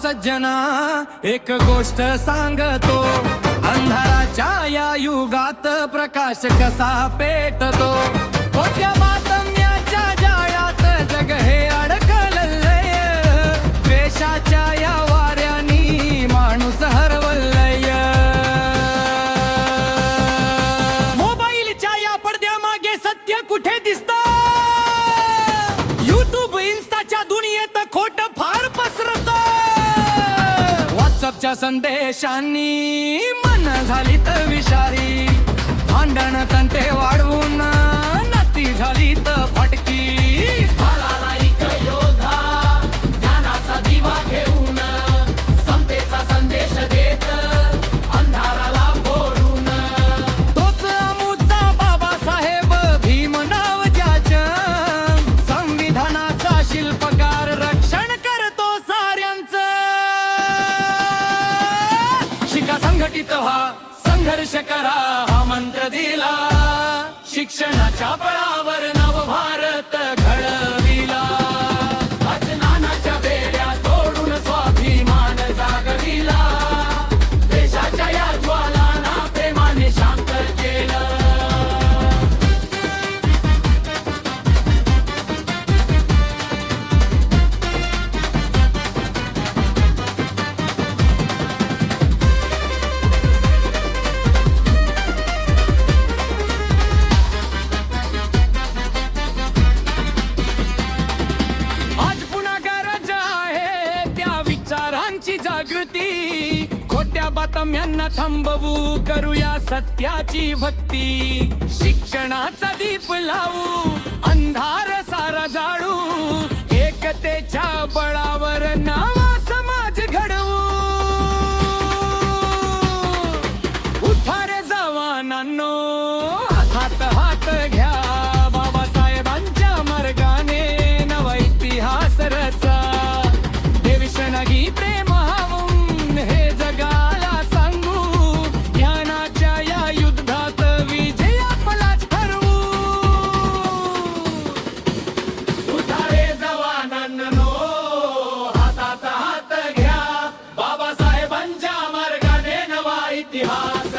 सज्जना एक गोष्ट सांगतो, अंधाराच्या या युगात प्रकाश कसा पेटतो. खोट्या बातम्याच्या जाळ्यात जग हे अडकलंय, द्वेषाच्या या वाऱ्यानी माणूस हरवलंय. मोबाईलच्या या पडद्यामागे सत्य कुठे दिसतं? युट्यूब इन्स्टाच्या दुनियेत खोट फार पसरत. व्हॉट्सअपच्या संदेशांनी मन झाली तर विषारी, भांडण तंटे वाढवून नाती झाली तर फटकी. योद्धा ज्ञानाचा दिवा घेऊन समतेचा संदेश देत अंधाराला भोरून. तोच अमुचा बाबासाहेब भीमराव ज्याचं, संविधानाचा शिल्पकार रक्षण करतो साऱ्यांचं. शिका संघटित व्हा संघर्ष करा हा मंत्र दिला, शिक्षणाच्या बळावर नवभारत घडविला. अज्ञानाच्या बेड्या तोडून स्वाभिमान जागविला, देशाच्या या ज्वालांना प्रेमाने शांत केलं. विचारांची जागृती, खोट्या बातम्यांना थांबवू, करूया सत्याची भक्ती. शिक्षणाचा दीप लावू, अंधार सारा जाळू, एकतेच्या बळावर नवा समाज घडवू. उठा रे जवानांनो, हातात हात घ्या, बाबासाहेबांच्या मार्गाने नवा इतिहास रचा. नगी प्रेम हवून हे जगाला सांगू, ज्ञानाच्या या युद्धात विजय आपलाच ठरवू. उठा रे जवानांनो, हातात हात घ्या, बाबासाहेबांच्या मार्गाने नवा इतिहास